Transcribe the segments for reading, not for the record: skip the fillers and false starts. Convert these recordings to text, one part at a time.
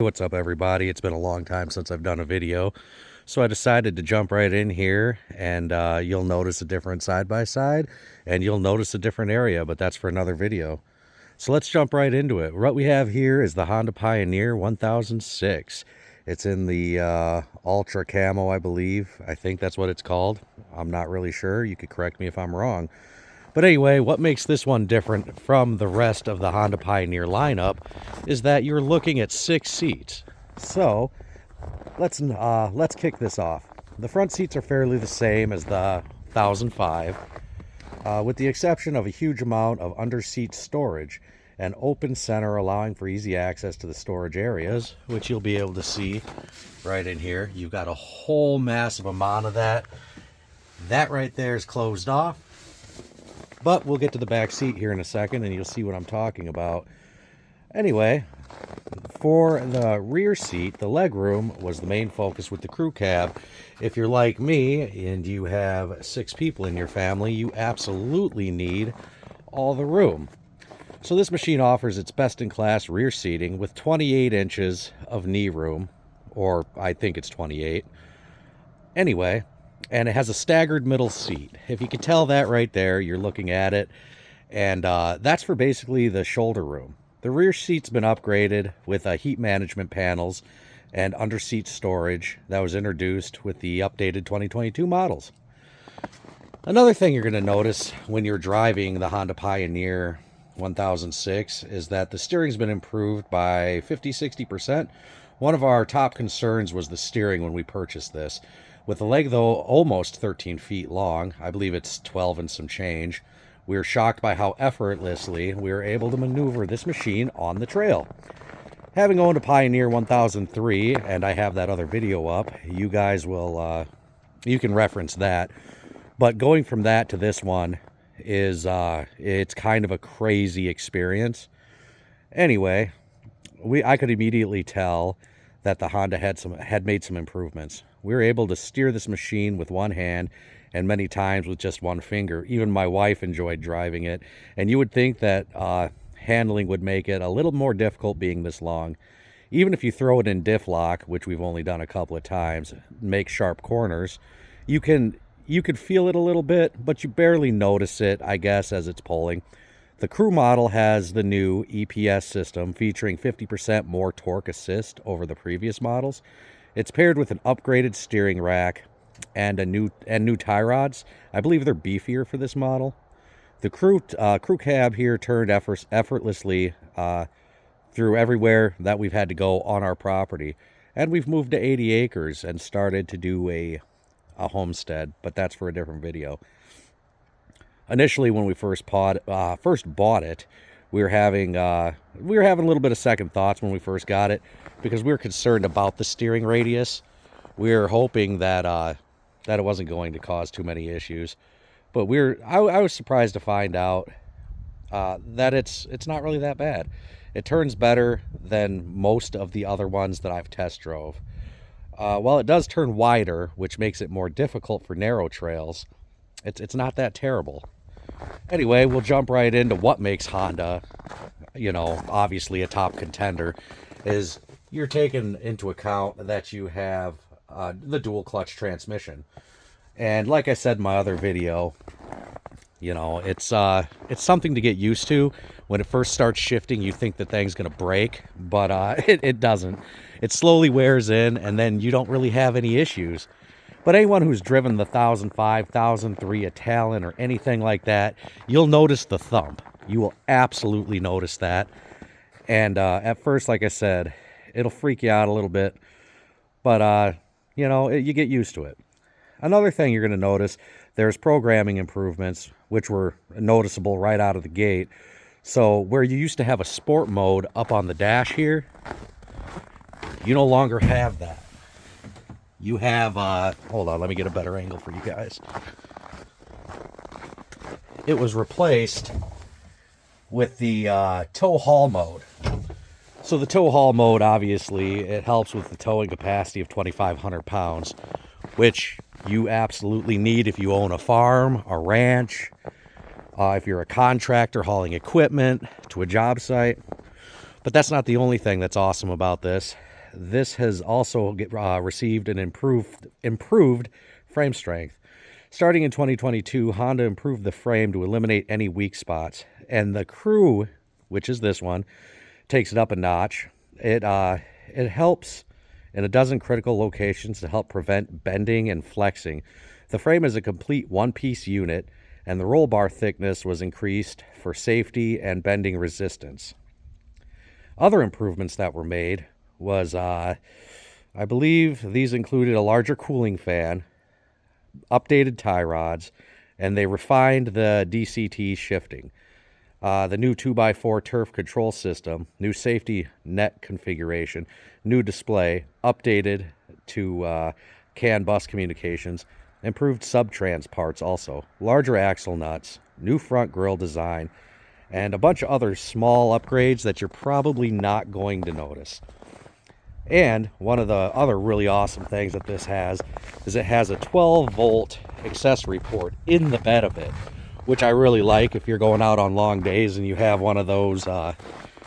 What's up, everybody? It's been a long time since I've done a video, so I decided to jump right in here, and you'll notice a different side-by-side, and you'll notice a different area, but that's for another video. So let's jump right into it. What we have here is the Honda Pioneer 1006. It's in the Ultra Camo, I believe. I think that's what it's called. I'm not really sure. You could correct me if I'm wrong. But anyway, what makes this one different from the rest of the Honda Pioneer lineup is that you're looking at 6 seats. So let's kick this off. The front seats are fairly the same as the 1005, with the exception of a huge amount of under-seat storage and open center, allowing for easy access to the storage areas, which you'll be able to see right in here. You've got a whole massive amount of that. That right there is closed off. But we'll get to the back seat here in a second and you'll see what I'm talking about. Anyway, for the rear seat, the legroom was the main focus with the crew cab. If you're like me and you have 6 people in your family, you absolutely need all the room. So this machine offers its best-in-class rear seating with 28 inches of knee room, or I think it's 28. Anyway, and it has a staggered middle seat. If you can tell that right there, you're looking at it. And that's for basically the shoulder room. The rear seat's been upgraded with heat management panels and under-seat storage that was introduced with the updated 2022 models. Another thing you're going to notice when you're driving the Honda Pioneer 1006 is that the steering's been improved by 50-60%. One of our top concerns was the steering when we purchased this. With the leg, though, almost 13 feet long, I believe it's 12 and some change, we were shocked by how effortlessly we were able to maneuver this machine on the trail. Having owned a Pioneer 1003, and I have that other video up, you guys will, you can reference that. But going from that to this one is, it's kind of a crazy experience. Anyway, I could immediately tell that the Honda had made some improvements. We were able to steer this machine with one hand and many times with just one finger. Even my wife enjoyed driving it. And you would think that handling would make it a little more difficult being this long. Even if you throw it in diff lock, which we've only done a couple of times, make sharp corners, you could feel it a little bit, but you barely notice it, I guess, as it's pulling. The crew model has the new EPS system featuring 50% more torque assist over the previous models. It's paired with an upgraded steering rack and new tie rods. I believe they're beefier for this model. The crew cab here turned effortlessly through everywhere that we've had to go on our property. And we've moved to 80 acres and started to do a homestead, but that's for a different video. Initially, when we first bought it, we were having a little bit of second thoughts when we first got it because we were concerned about the steering radius. We were hoping that it wasn't going to cause too many issues, but I was surprised to find out that it's not really that bad. It turns better than most of the other ones that I've test drove. While it does turn wider, which makes it more difficult for narrow trails, it's not that terrible. Anyway, we'll jump right into what makes Honda, obviously a top contender, is you're taking into account that you have the dual clutch transmission. And like I said in my other video, it's something to get used to. When it first starts shifting, you think the thing's going to break, but it doesn't. It slowly wears in, and then you don't really have any issues. But anyone who's driven the 1005, 1003, a Talon, or anything like that, you'll notice the thump. You will absolutely notice that. And at first, like I said, it'll freak you out a little bit. But, you get used to it. Another thing you're going to notice, there's programming improvements, which were noticeable right out of the gate. So where you used to have a sport mode up on the dash here, you no longer have that. You have, hold on, let me get a better angle for you guys. It was replaced with the tow haul mode. So the tow haul mode, obviously, it helps with the towing capacity of 2,500 pounds, which you absolutely need if you own a farm, a ranch, if you're a contractor hauling equipment to a job site. But that's not the only thing that's awesome about this. this has also received an improved frame strength. Starting in 2022, Honda improved the frame to eliminate any weak spots, and the Crew, which is this one, takes it up a notch. It helps in a dozen critical locations to help prevent bending and flexing. The frame is a complete one-piece unit, and the roll bar thickness was increased for safety and bending resistance. Other improvements that were made was, I believe these included a larger cooling fan, updated tie rods, and they refined the DCT shifting. The new 2x4 turf control system, new safety net configuration, new display, updated to CAN bus communications, improved sub-trans parts also, larger axle nuts, new front grille design, and a bunch of other small upgrades that you're probably not going to notice. And one of the other really awesome things that this has is it has a 12-volt accessory port in the bed of it, which I really like if you're going out on long days and you have one of those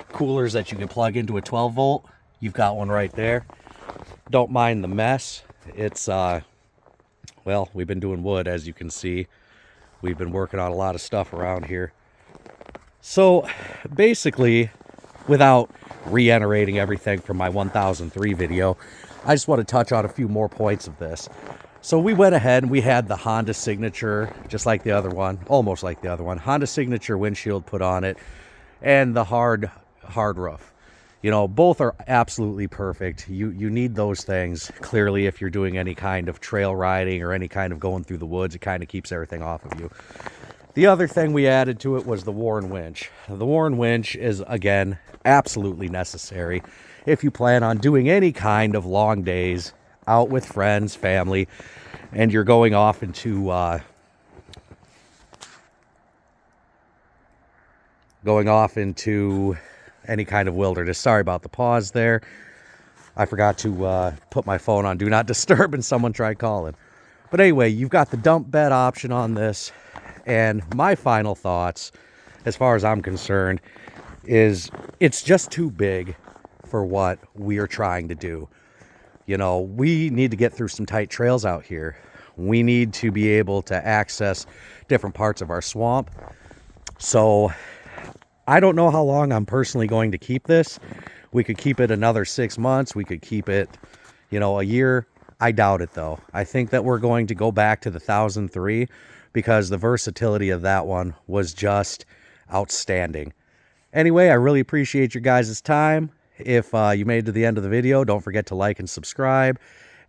coolers that you can plug into a 12-volt. You've got one right there. Don't mind the mess. It's, well, we've been doing wood, as you can see. We've been working on a lot of stuff around here. So basically, without reiterating everything from my 1003 video, I just want to touch on a few more points of this. So we went ahead and we had the Honda Signature, just like the other one, almost like the other one, Honda Signature windshield put on it, and the hard roof. You know, both are absolutely perfect. You need those things. Clearly, if you're doing any kind of trail riding or any kind of going through the woods, it kind of keeps everything off of you. The other thing we added to it was the Warren winch. The Warren winch is, again, absolutely necessary if you plan on doing any kind of long days out with friends, family, and you're going off into any kind of wilderness. Sorry about the pause there. I forgot to put my phone on Do Not Disturb and someone tried calling. But anyway, you've got the dump bed option on this. And my final thoughts, as far as I'm concerned, is it's just too big for what we are trying to do. You know, we need to get through some tight trails out here. We need to be able to access different parts of our swamp. So I don't know how long I'm personally going to keep this. We could keep it another 6 months. We could keep it, you know, a year. I doubt it, though. I think that we're going to go back to the 1003 because the versatility of that one was just outstanding. Anyway, I really appreciate your guys' time. If you made it to the end of the video, don't forget to like and subscribe.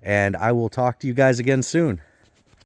And I will talk to you guys again soon.